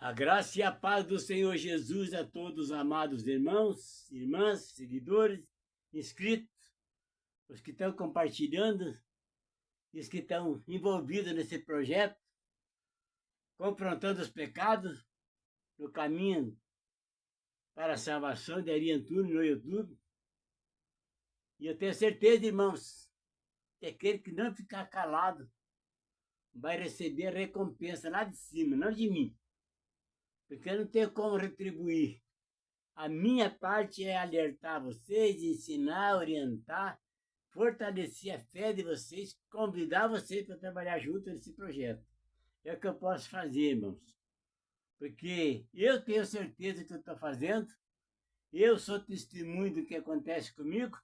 A graça e a paz do Senhor Jesus a todos, amados irmãos, irmãs, seguidores, inscritos, os que estão compartilhando e os que estão envolvidos nesse projeto, confrontando os pecados no caminho para a salvação de Ari Antunes no YouTube. E eu tenho certeza, irmãos, que aquele que não ficar calado vai receber a recompensa lá de cima, não de mim. Porque eu não tenho como retribuir. A minha parte é alertar vocês, ensinar, orientar, fortalecer a fé de vocês, convidar vocês para trabalhar junto nesse projeto. É o que eu posso fazer, irmãos. Porque eu tenho certeza que eu estou fazendo, eu sou testemunho do que acontece comigo,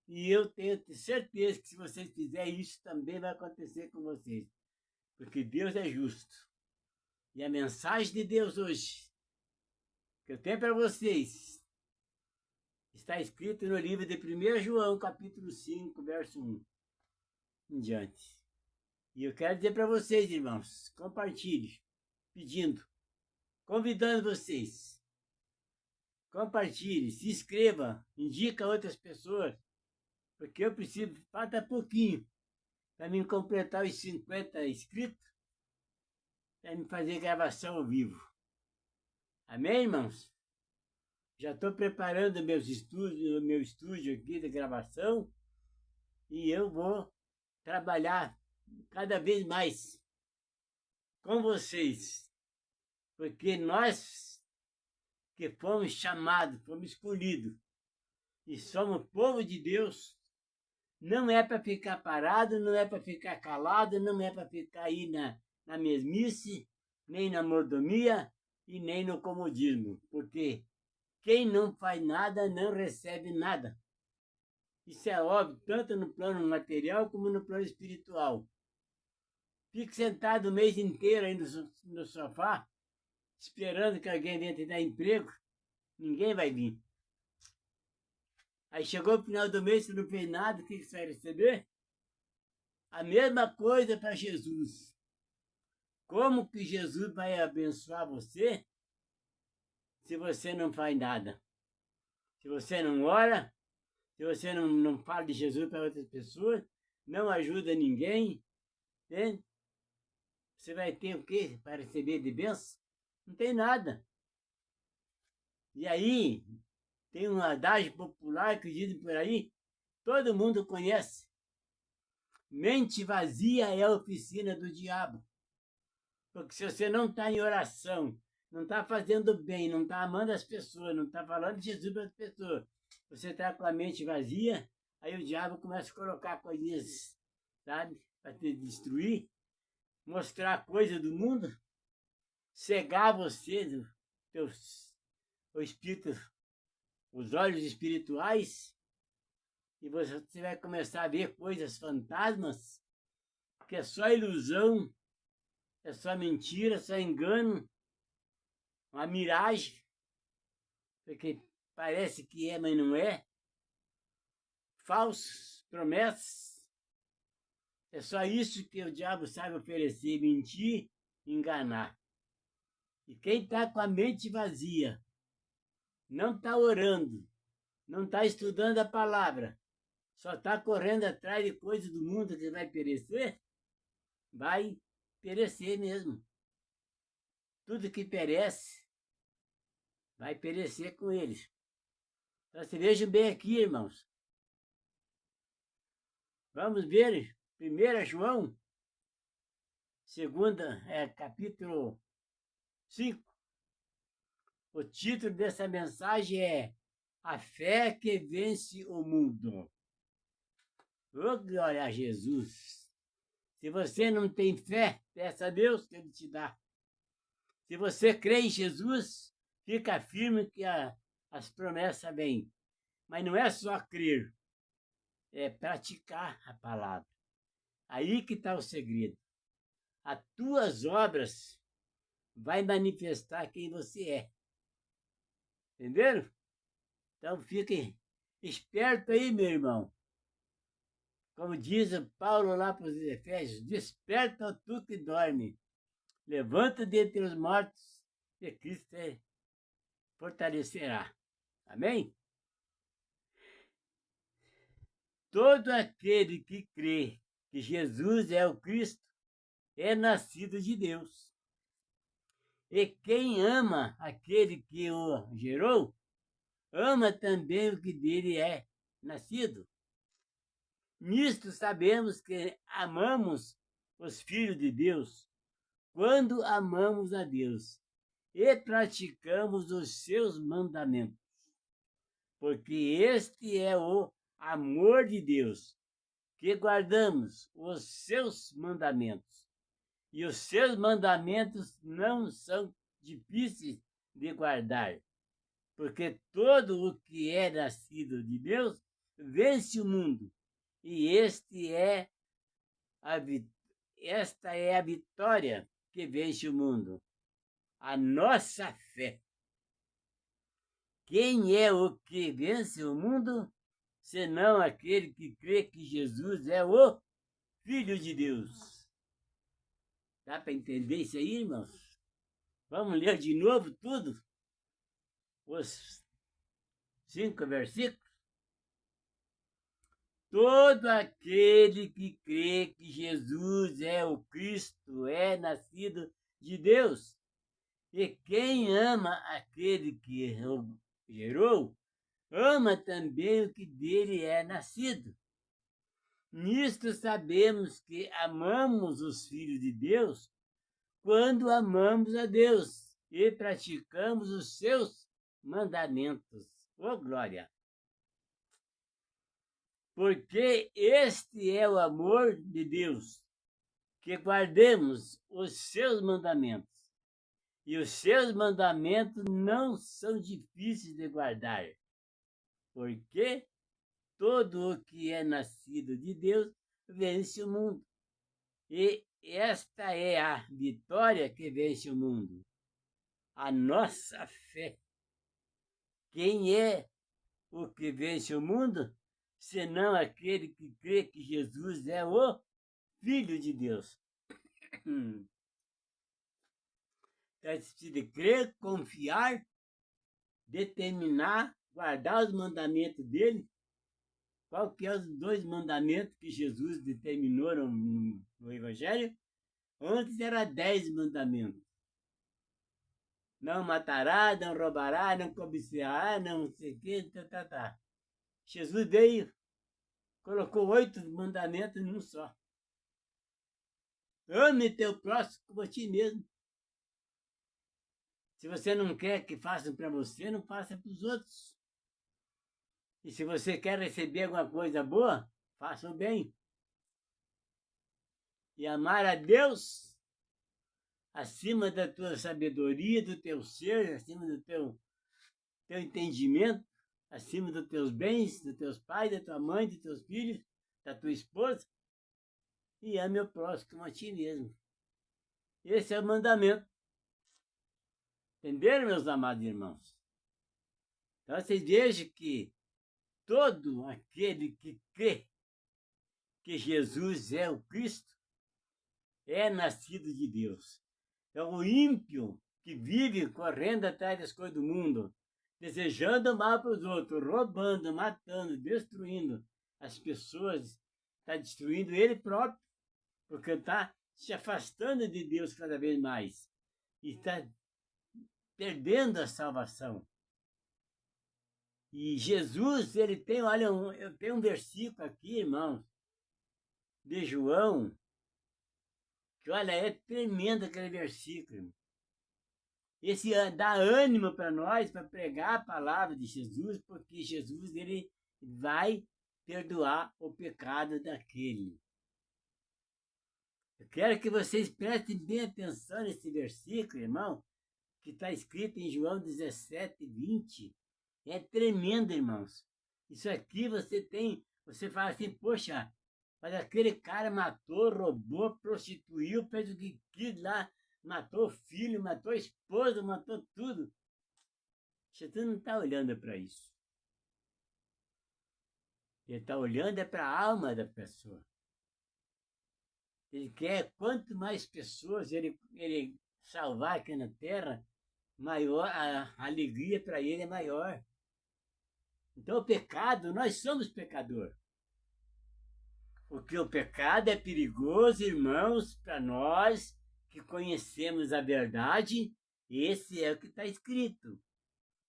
e eu tenho certeza que se vocês fizerem isso, também vai acontecer com vocês. Porque Deus é justo. E a mensagem de Deus hoje, que eu tenho para vocês, está escrito no livro de 1 João, capítulo 5, verso 1 em diante. E eu quero dizer para vocês, irmãos, compartilhe, pedindo, convidando vocês. Compartilhe, se inscreva, indica a outras pessoas, porque eu preciso, falta pouquinho para me completar os 50 inscritos, para me fazer gravação ao vivo. Amém, irmãos? Já estou preparando meu estúdio aqui de gravação e eu vou trabalhar cada vez mais com vocês, porque nós que fomos chamados, fomos escolhidos e somos povo de Deus, não é para ficar parado, não é para ficar calado, não é para ficar aí na mesmice, nem na mordomia e nem no comodismo, porque quem não faz nada não recebe nada. Isso é óbvio, tanto no plano material como no plano espiritual. Fique sentado o mês inteiro aí no sofá, esperando que alguém venha te dar emprego, ninguém vai vir. Aí chegou o final do mês, você não fez nada, o que você vai receber? A mesma coisa para Jesus. Como que Jesus vai abençoar você se você não faz nada? Se você não ora, se você não fala de Jesus para outras pessoas, não ajuda ninguém, entende? Você vai ter o quê para receber de bênção? Não tem nada. E aí, tem um adágio popular que dizem por aí, todo mundo conhece. Mente vazia é a oficina do diabo. Porque se você não está em oração, não está fazendo bem, não está amando as pessoas, não está falando de Jesus para as pessoas, você está com a mente vazia, aí o diabo começa a colocar coisinhas, sabe, para te destruir, mostrar coisas do mundo, cegar você, o espírito, os olhos espirituais, e você vai começar a ver coisas fantasmas, que é só ilusão, é só mentira, só engano, uma miragem, porque parece que é, mas não é. Falsas promessas. É só isso que o diabo sabe oferecer, mentir, enganar. E quem está com a mente vazia, não está orando, não está estudando a palavra, só está correndo atrás de coisas do mundo que vai perecer mesmo. Tudo que perece vai perecer com eles. Então, se vejam bem aqui, irmãos. Vamos ver 1 João, capítulo 5. O título dessa mensagem é A Fé que Vence o Mundo. Oh, glória a Jesus! Se você não tem fé, peça a Deus que Ele te dá. Se você crê em Jesus, fica firme que as promessas vêm. Mas não é só crer, é praticar a palavra. Aí que está o segredo. As tuas obras vai manifestar quem você é. Entenderam? Então fique esperto aí, meu irmão. Como diz Paulo lá para os Efésios, desperta tu que dorme. Levanta dentre os mortos e Cristo fortalecerá. Amém? Todo aquele que crê que Jesus é o Cristo é nascido de Deus. E quem ama aquele que o gerou, ama também o que dele é nascido. Nisto sabemos que amamos os filhos de Deus, quando amamos a Deus e praticamos os seus mandamentos. Porque este é o amor de Deus, que guardamos os seus mandamentos. E os seus mandamentos não são difíceis de guardar, porque todo o que é nascido de Deus vence o mundo. E esta é a vitória que vence o mundo, a nossa fé. Quem é o que vence o mundo, senão aquele que crê que Jesus é o Filho de Deus? Dá para entender isso aí, irmãos? Vamos ler de novo tudo? Os 5 versículos? Todo aquele que crê que Jesus é o Cristo é nascido de Deus. E quem ama aquele que o gerou, ama também o que dele é nascido. Nisto sabemos que amamos os filhos de Deus quando amamos a Deus e praticamos os seus mandamentos. Oh, glória! Porque este é o amor de Deus, que guardemos os seus mandamentos. E os seus mandamentos não são difíceis de guardar, porque todo o que é nascido de Deus vence o mundo. E esta é a vitória que vence o mundo, a nossa fé. Quem é o que vence o mundo, senão aquele que crê que Jesus é o Filho de Deus? Precisa crer, confiar, determinar, guardar os mandamentos dele. Qual que é os 2 mandamentos que Jesus determinou no Evangelho? Antes era 10 mandamentos. Não matará, não roubará, não cobiçará, não sei o que, tá. Jesus veio, colocou 8 mandamentos num só. Ame teu próximo como a ti mesmo. Se você não quer que façam para você, não faça para os outros. E se você quer receber alguma coisa boa, faça o bem. E amar a Deus acima da tua sabedoria, do teu ser, acima do teu entendimento, acima dos teus bens, dos teus pais, da tua mãe, dos teus filhos, da tua esposa. E ame o próximo como a ti mesmo. Esse é o mandamento. Entenderam, meus amados irmãos? Então vocês vejam que todo aquele que crê que Jesus é o Cristo é nascido de Deus. É o ímpio que vive correndo atrás das coisas do mundo, desejando mal para os outros, roubando, matando, destruindo as pessoas, está destruindo ele próprio, porque está se afastando de Deus cada vez mais e está perdendo a salvação. E Jesus, ele tem, olha, eu tenho um versículo aqui, irmãos, de João, que olha, é tremendo aquele versículo, irmão. Esse dá ânimo para nós, para pregar a palavra de Jesus, porque Jesus, ele vai perdoar o pecado daquele. Eu quero que vocês prestem bem atenção nesse versículo, irmão, que está escrito em João 17, 20. É tremendo, irmãos. Isso aqui você fala assim, poxa, mas aquele cara matou, roubou, prostituiu, fez o que quis lá, matou o filho, matou a esposa, matou tudo. Jesus não está olhando para isso. Ele está olhando para a alma da pessoa. Ele quer quanto mais pessoas ele salvar aqui na terra, maior, a alegria para ele é maior. Então o pecado, nós somos pecador. Porque o pecado é perigoso, irmãos, para nós que conhecemos a verdade, esse é o que está escrito.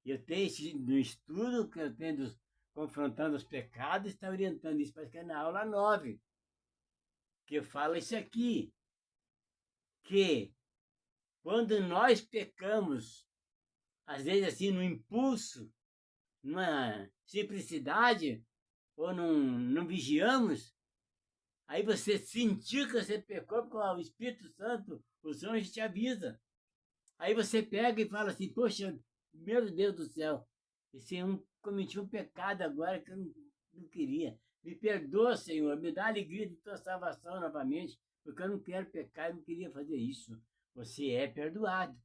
Eu tenho no estudo que eu tenho confrontando os pecados, está orientando isso, parece que é na aula 9, que eu falo isso aqui, que quando nós pecamos, às vezes assim, no impulso, numa simplicidade, ou não vigiamos, aí você sentiu que você pecou, porque o Espírito Santo, os anjos te avisa. Aí você pega e fala assim, poxa, meu Deus do céu, cometi um pecado agora que eu não queria. Me perdoa, Senhor, me dá a alegria de tua salvação novamente, porque eu não quero pecar, eu não queria fazer isso. Você é perdoado.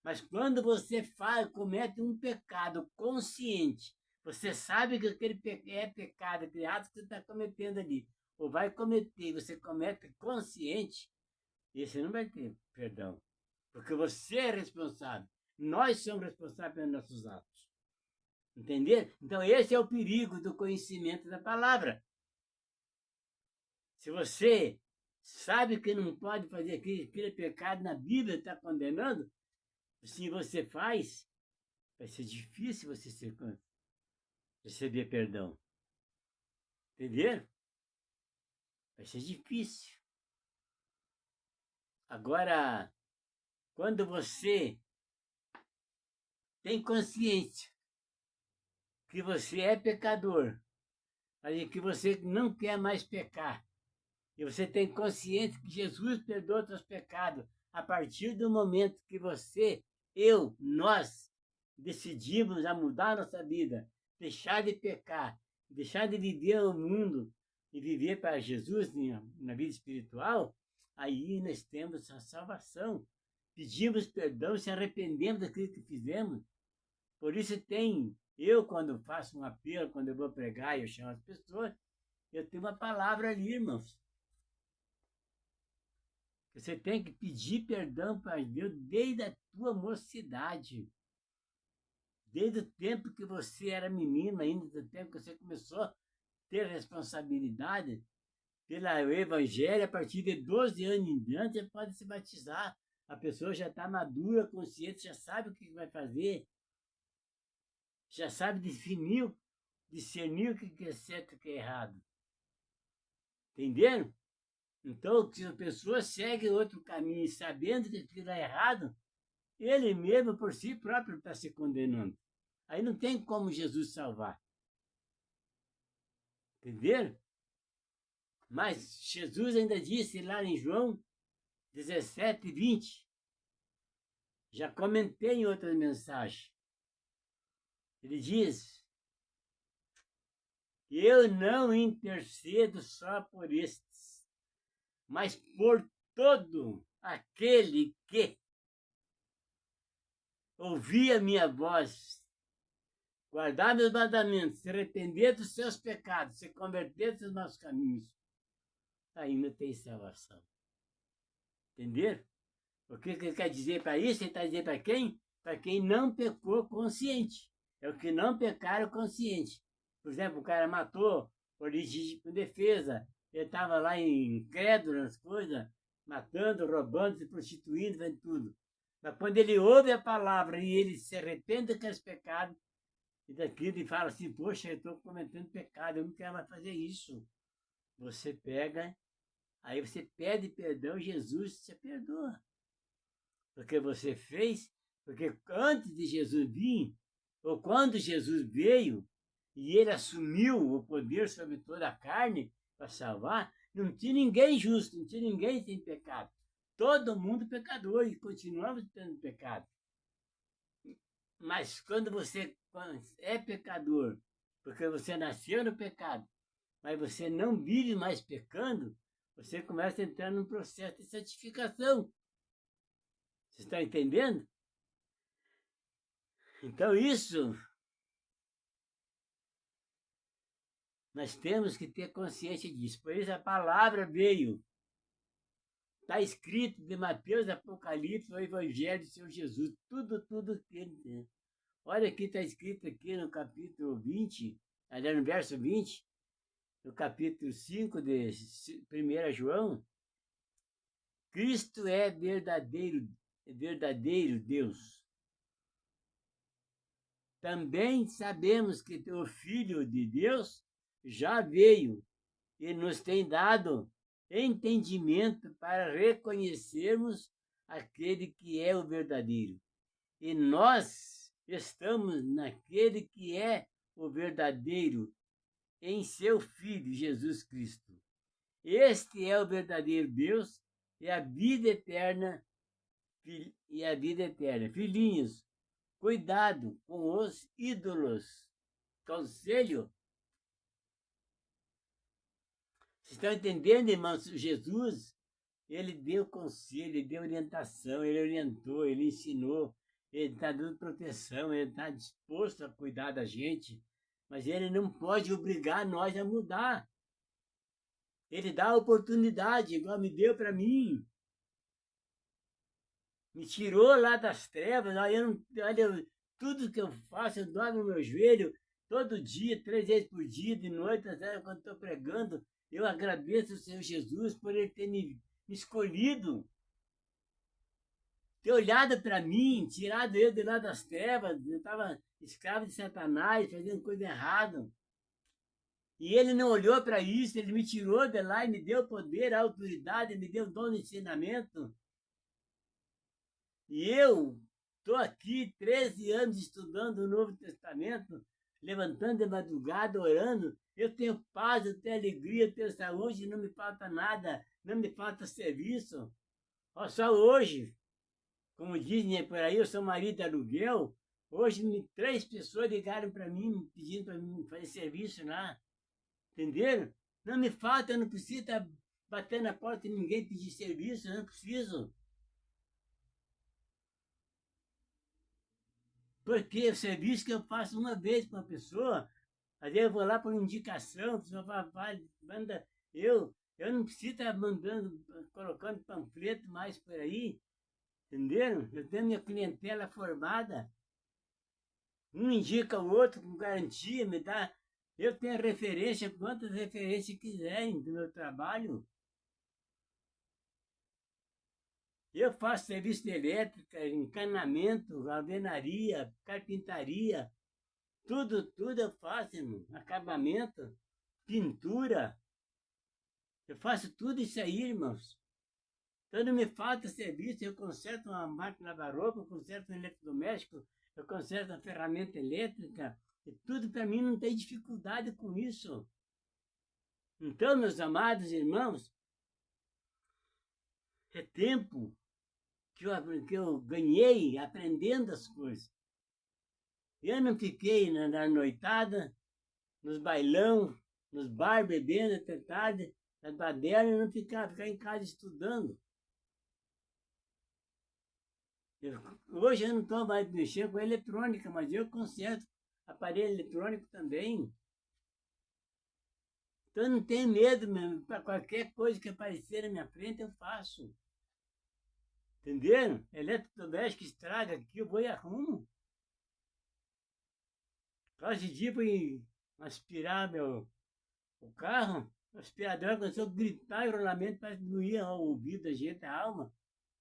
Mas quando você comete um pecado consciente, você sabe que aquele é pecado, aquele ato que você está cometendo ali, ou vai cometer, você comete consciente, esse não vai ter perdão. Porque você é responsável. Nós somos responsáveis pelos nossos atos. Entender? Então, esse é o perigo do conhecimento da palavra. Se você sabe que não pode fazer aquele pecado na Bíblia está condenando, se você faz, vai ser difícil você receber perdão. Entender? Vai ser difícil. Agora, quando você tem consciência que você é pecador, que você não quer mais pecar, e você tem consciência que Jesus perdoa os seus pecados, a partir do momento que nós decidimos a mudar nossa vida, deixar de pecar, deixar de viver o mundo e viver para Jesus na vida espiritual, aí nós temos a salvação. Pedimos perdão, se arrependemos daquilo que fizemos. Por isso quando faço um apelo, quando eu vou pregar e eu chamo as pessoas, eu tenho uma palavra ali, irmãos. Você tem que pedir perdão para Deus desde a tua mocidade. Desde o tempo que você era menino, ainda do tempo que você começou a ter responsabilidade pelo Evangelho, a partir de 12 anos em diante, você pode se batizar. A pessoa já está madura, consciente, já sabe o que vai fazer, já sabe discernir o que é certo e o que é errado. Entenderam? Então, se a pessoa segue outro caminho sabendo que aquilo é errado, ele mesmo por si próprio está se condenando. Aí não tem como Jesus salvar. Entenderam? Mas Jesus ainda disse lá em João 17, 20. Já comentei em outra mensagem. Ele diz: eu não intercedo só por estes, mas por todo aquele que ouvir a minha voz, guardar meus mandamentos, se arrepender dos seus pecados, se converter dos maus caminhos, ainda tem salvação. Entenderam? O que ele quer dizer para isso? Ele está dizendo para quem? Para quem não pecou consciente. É o que não pecaram consciente. Por exemplo, o cara matou por legítima defesa. Ele estava lá incrédulo nas coisas, matando, roubando, se prostituindo, fazendo tudo. Mas quando ele ouve a palavra e ele se arrepende daqueles pecados, e daquilo ele fala assim, poxa, eu estou cometendo pecado, eu não quero mais fazer isso. Você pega, aí você pede perdão, Jesus te perdoa. Porque você fez, porque antes de Jesus vir, ou quando Jesus veio, e ele assumiu o poder sobre toda a carne para salvar, não tinha ninguém justo, não tinha ninguém sem pecado. Todo mundo pecador e continuamos tendo pecado. Mas quando você é pecador, porque você nasceu no pecado, mas você não vive mais pecando, você começa a entrar num processo de santificação. Você está entendendo? Então isso, nós temos que ter consciência disso. Por isso a palavra veio Está escrito de Mateus, Apocalipse, o Evangelho do Senhor Jesus. Tudo que ele tem. Olha aqui, está escrito aqui no capítulo 20, aliás, no verso 20, no capítulo 5 de 1 João, Cristo é verdadeiro Deus. Também sabemos que o Filho de Deus já veio e nos tem dado entendimento para reconhecermos aquele que é o verdadeiro. E nós estamos naquele que é o verdadeiro, em seu Filho, Jesus Cristo. Este é o verdadeiro Deus e a vida eterna. Filhinhos, cuidado com os ídolos. Conselho. Vocês estão entendendo, irmãos? Jesus, ele deu conselho, ele deu orientação, ele orientou, ele ensinou, ele está dando proteção, ele está disposto a cuidar da gente, mas ele não pode obrigar nós a mudar. Ele dá a oportunidade, igual me deu para mim. Me tirou lá das trevas, olha, tudo que eu faço, eu dobro no meu joelho, todo dia, 3 vezes por dia, de noite, até quando estou pregando, eu agradeço ao Senhor Jesus por ele ter me escolhido, ter olhado para mim, tirado eu de lá das trevas, eu estava escravo de Satanás, fazendo coisa errada. E ele não olhou para isso, ele me tirou de lá e me deu poder, a autoridade, me deu dom de ensinamento. E eu estou aqui 13 anos estudando o Novo Testamento, levantando de madrugada, orando. Eu tenho paz, eu tenho alegria, eu tenho saúde, não me falta nada, não me falta serviço. Só hoje, como dizem por aí, eu sou marido de aluguel. Hoje 3 pessoas ligaram para mim, pedindo para mim fazer serviço lá. Entenderam? Não me falta, eu não preciso estar batendo na porta de ninguém pedir serviço, eu não preciso. Porque o serviço que eu faço uma vez para uma pessoa, às vezes eu vou lá por indicação, a pessoa manda, eu não preciso estar mandando, colocando panfleto mais por aí, entenderam? Eu tenho minha clientela formada, um indica o outro com garantia, me dá, eu tenho referência, quantas referências quiserem do meu trabalho. Eu faço serviço de elétrica, encanamento, alvenaria, carpintaria, tudo eu faço, irmão. Acabamento, pintura. Eu faço tudo isso aí, irmãos. Então não me falta serviço, eu conserto uma máquina de lavar roupa, eu conserto um eletrodoméstico, eu conserto uma ferramenta elétrica, e tudo para mim não tem dificuldade com isso. Então, meus amados irmãos, é tempo que eu ganhei aprendendo as coisas. Eu não fiquei na noitada, nos bailão, nos bar bebendo até tarde, nas badernas, eu não ficar em casa estudando. Hoje eu não estou mais mexendo com eletrônica, mas eu conserto aparelho eletrônico também. Então eu não tenho medo mesmo, para qualquer coisa que aparecer na minha frente eu faço. Entenderam? Eletrodoméstico estraga aqui, eu vou e arrumo. Quase dia fui aspirar o carro, o aspirador começou a gritar e o rolamento parece que doía o ouvido da gente, a alma.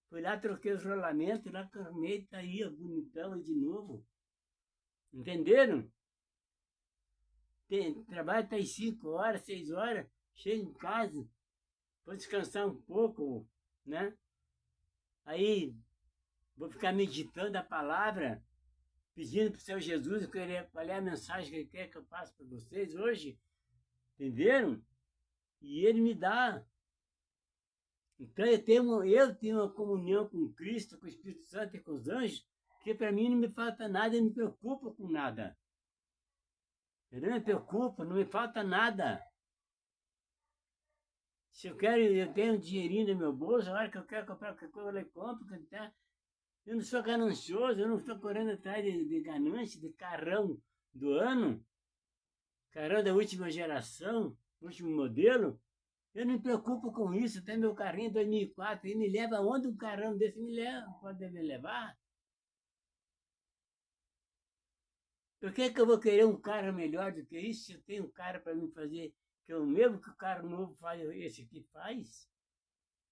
Fui lá, troquei os rolamentos, lá arrumei, tá aí, bonitão de novo. Entenderam? Trabalho até 5 horas, 6 horas, chego em casa, vou descansar um pouco, né? Aí vou ficar meditando a palavra, pedindo para o Senhor Jesus qual é a mensagem que Ele quer que eu passe para vocês hoje. Entenderam? E Ele me dá. Então eu tenho uma comunhão com Cristo, com o Espírito Santo e com os anjos, que para mim não me falta nada, eu não me preocupo com nada. Eu não me preocupo, não me falta nada. Se eu tenho um dinheirinho no meu bolso, a hora que eu quero comprar qualquer coisa, eu compro. Eu não sou ganancioso, eu não estou correndo atrás de ganância, de carrão do ano, carrão da última geração, último modelo. Eu não me preocupo com isso. Até meu carrinho 2004, ele me leva onde um carrão desse me leva, pode me levar. Por que eu vou querer um carro melhor do que isso se eu tenho um cara para me fazer, que é o mesmo que o carro novo faz, esse aqui faz?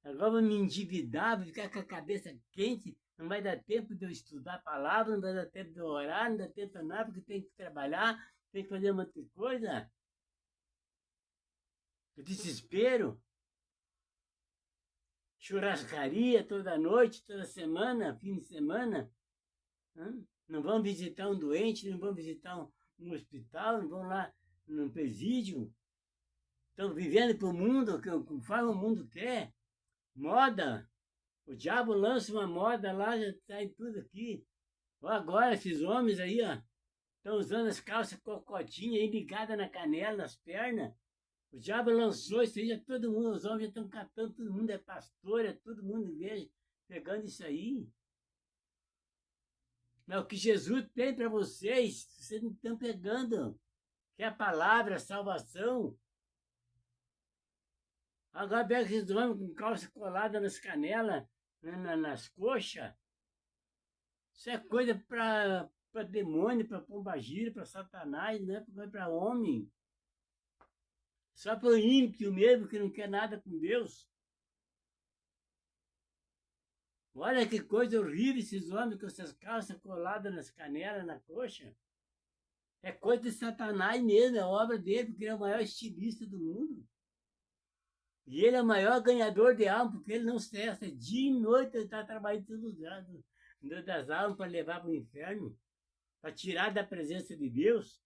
Agora vou me endividar, vou ficar com a cabeça quente, não vai dar tempo de eu estudar a palavra, não vai dar tempo de eu orar, não dá tempo de nada, porque tem que trabalhar, tem que fazer uma outra coisa. O desespero, churrascaria toda noite, toda semana, fim de semana. Não vão visitar um doente, não vão visitar um hospital, não vão lá num presídio. Estão vivendo para o mundo, conforme o mundo quer. Moda. O diabo lança uma moda lá, já está em tudo aqui. Agora, esses homens aí, ó, estão usando as calças cocotinhas aí ligadas na canela, nas pernas. O diabo lançou isso aí, já todo mundo, os homens já estão catando, todo mundo é pastor, é todo mundo igreja, pegando isso aí. Mas o que Jesus tem para vocês não estão pegando. Que é a palavra, a salvação. Agora pega esses homens com calça colada nas canelas, nas coxas. Isso é coisa para demônio, para pombagira, para satanás, não é para homem. Só para o ímpio mesmo, que não quer nada com Deus. Olha que coisa horrível esses homens com essas calças coladas nas canelas, na coxa. É coisa de Satanás mesmo, é obra dele, porque ele é o maior estilista do mundo. E ele é o maior ganhador de alma, porque ele não cessa. Dia e noite ele está trabalhando das almas para levar para o inferno, para tirar da presença de Deus.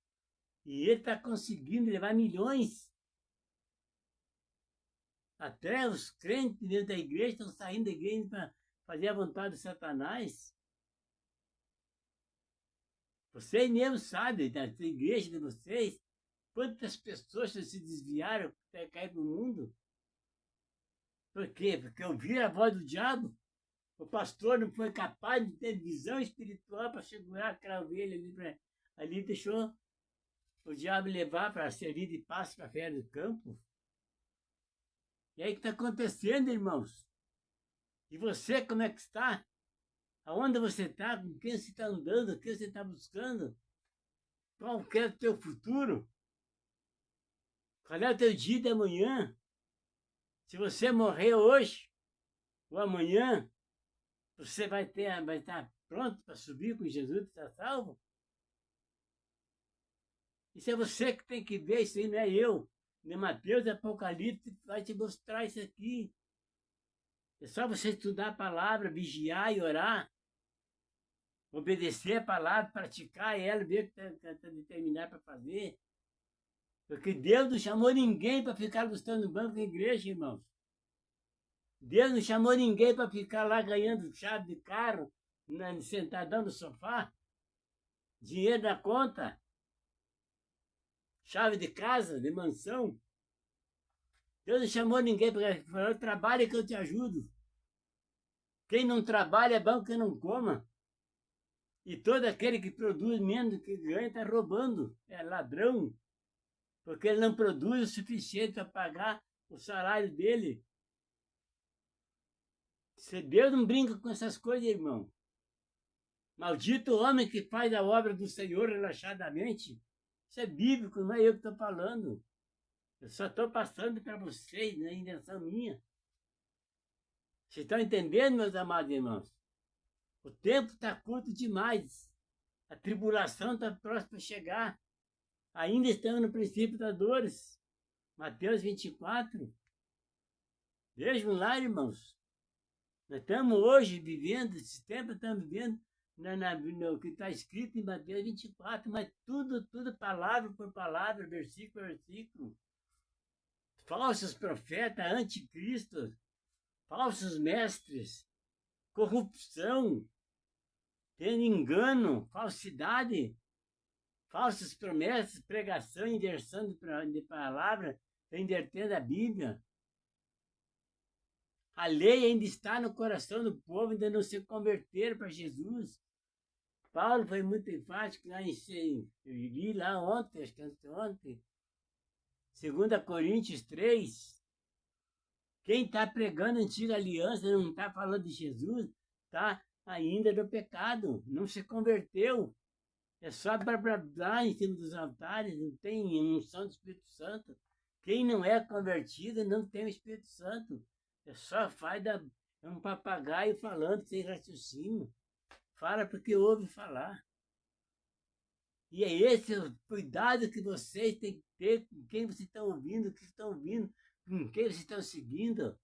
E ele está conseguindo levar milhões. Até os crentes dentro da igreja estão saindo da igreja para fazer a vontade de Satanás. Vocês mesmos sabem, da igreja de vocês, quantas pessoas se desviaram até cair no mundo. Por quê? Porque ouviram a voz do diabo. O pastor não foi capaz de ter visão espiritual para segurar aquela ovelha ali. Ali deixou o diabo levar para servir de pasto para a fera do campo. E aí o que está acontecendo, irmãos? E você, como é que está? Aonde você está? Com quem você está andando? O que você está buscando? Qual que é o teu futuro? Qual é o teu dia de amanhã? Se você morrer hoje ou amanhã, você vai estar pronto para subir com Jesus e estar salvo? Isso é você que tem que ver, isso aí não é eu. Nem Mateus, Apocalipse vai te mostrar isso aqui. É só você estudar a palavra, vigiar e orar. Obedecer a palavra, praticar ela, ver o que está determinado para fazer. Porque Deus não chamou ninguém para ficar gostando do banco da igreja, irmãos. Deus não chamou ninguém para ficar lá ganhando chave de carro, sentadão no sofá, dinheiro na conta, chave de casa, de mansão. Deus não chamou ninguém para falar, trabalha que eu te ajudo. Quem não trabalha é bom que não coma. E todo aquele que produz menos do que ganha está roubando, é ladrão, porque ele não produz o suficiente para pagar o salário dele. Se Deus não brinca com essas coisas, irmão. Maldito o homem que faz a obra do Senhor relaxadamente. Isso é bíblico, não é eu que estou falando. Eu só estou passando para vocês, na invenção minha. Vocês estão entendendo, meus amados irmãos? O tempo está curto demais. A tribulação está próxima para chegar. Ainda estamos no princípio das dores. Mateus 24. Vejam lá, irmãos. Nós estamos hoje vivendo, esse tempo estamos vivendo no que está escrito em Mateus 24, mas tudo palavra por palavra, versículo por versículo. Falsos profetas, anticristos, falsos mestres, corrupção, tendo engano, falsidade, falsas promessas, pregação, inversão de palavra, invertendo a Bíblia. A lei ainda está no coração do povo, ainda não se converteram para Jesus. Paulo foi muito enfático lá eu li lá ontem, acho que ontem, 2 Coríntios 3, Quem está pregando a antiga aliança, não está falando de Jesus, está ainda no pecado, não se converteu. É só blá blá blá em cima dos altares, não tem unção do Espírito Santo. Quem não é convertido não tem o Espírito Santo. É só é um papagaio falando sem raciocínio. Fala porque ouve falar. E é esse o cuidado que vocês têm que ter com quem vocês estão ouvindo, o que estão ouvindo, com quem vocês estão seguindo,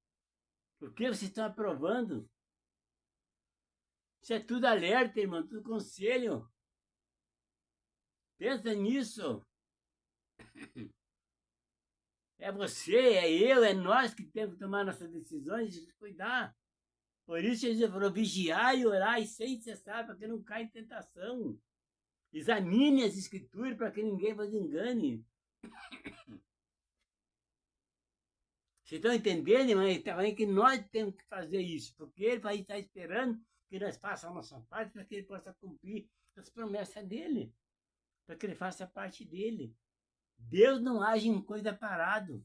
o que vocês estão aprovando. Isso é tudo alerta, irmão, tudo conselho. Pensa nisso. É você, é eu, é nós que temos que tomar nossas decisões e cuidar. Por isso Jesus falou, vigiar e orar e sem cessar, para que não caia em tentação. Examine as escrituras para que ninguém vos engane. Vocês estão entendendo, irmão? Também que nós temos que fazer isso, porque ele vai estar esperando que nós façamos a nossa parte para que ele possa cumprir as promessas dele, para que ele faça a parte dele. Deus não age em coisa parado.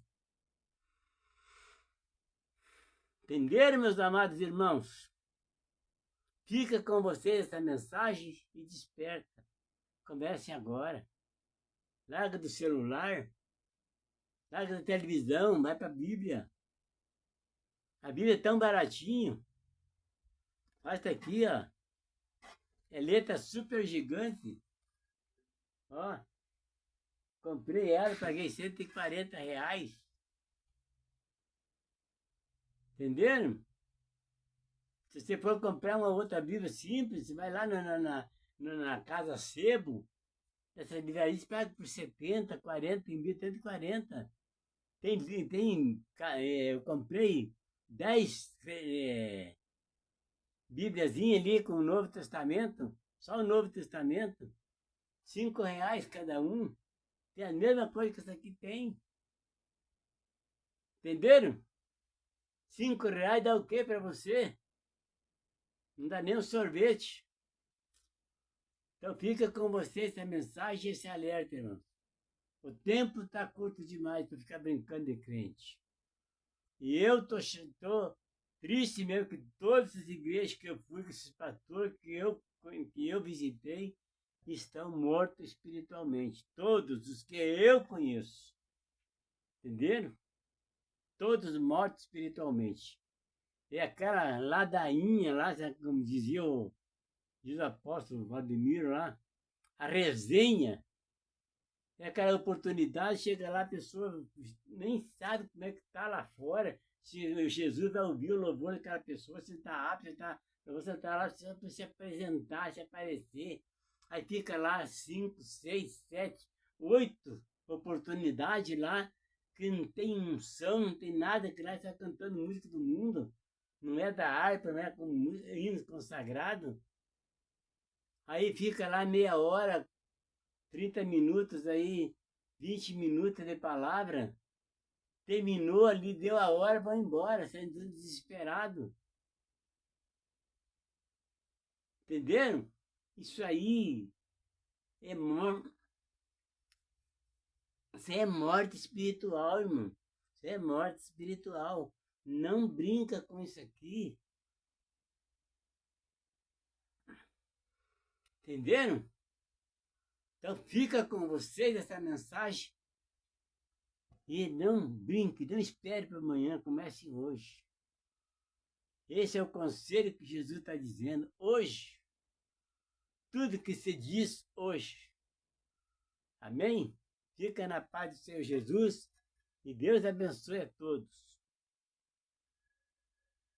Entenderam, meus amados irmãos? Fica com vocês essa mensagem e desperta. Comecem agora. Larga do celular, larga da televisão, vai para a Bíblia. A Bíblia é tão baratinho. Basta aqui, ó. É letra super gigante. Ó. Comprei ela, paguei R$140. Entenderam? Se você for comprar uma outra Bíblia simples, você vai lá na Casa Sebo. Essa Bíblia aí você paga por 70, 40, tem Bíblia 140. Eu comprei 10 Bíbliazinha ali com o Novo Testamento, só o Novo Testamento, R$5 cada um. Tem a mesma coisa que essa aqui tem. Entenderam? R$5 dá o quê para você? Não dá nem um sorvete. Então fica com você essa mensagem, esse alerta, irmão. O tempo está curto demais para ficar brincando de crente. E eu tô triste mesmo que todas as igrejas que eu fui, com esses pastores que eu visitei, estão mortos espiritualmente. Todos os que eu conheço. Entenderam? Todos mortos espiritualmente. É aquela ladainha lá, como diz o apóstolo Valdemiro lá, a resenha. É aquela oportunidade, chega lá, a pessoa nem sabe como é que está lá fora, se Jesus vai ouvir o louvor daquela pessoa, se está apto, você está lá só para se apresentar, se aparecer. Aí fica lá 5, 6, 7, 8 oportunidades lá, que não tem unção, não tem nada, que lá está cantando música do mundo, não é da harpa, não é com hino consagrado. Aí fica lá meia hora, 30 minutos aí, 20 minutos de palavra, terminou ali, deu a hora, vai embora, saindo desesperado. Entenderam? Isso aí é morte. Isso é morte espiritual, irmão. Isso é morte espiritual. Não brinca com isso aqui. Entenderam? Então fica com vocês essa mensagem. E não brinque, não espere para amanhã, comece hoje. Esse é o conselho que Jesus está dizendo hoje. Tudo que se diz hoje. Amém? Fica na paz do Senhor Jesus e Deus abençoe a todos.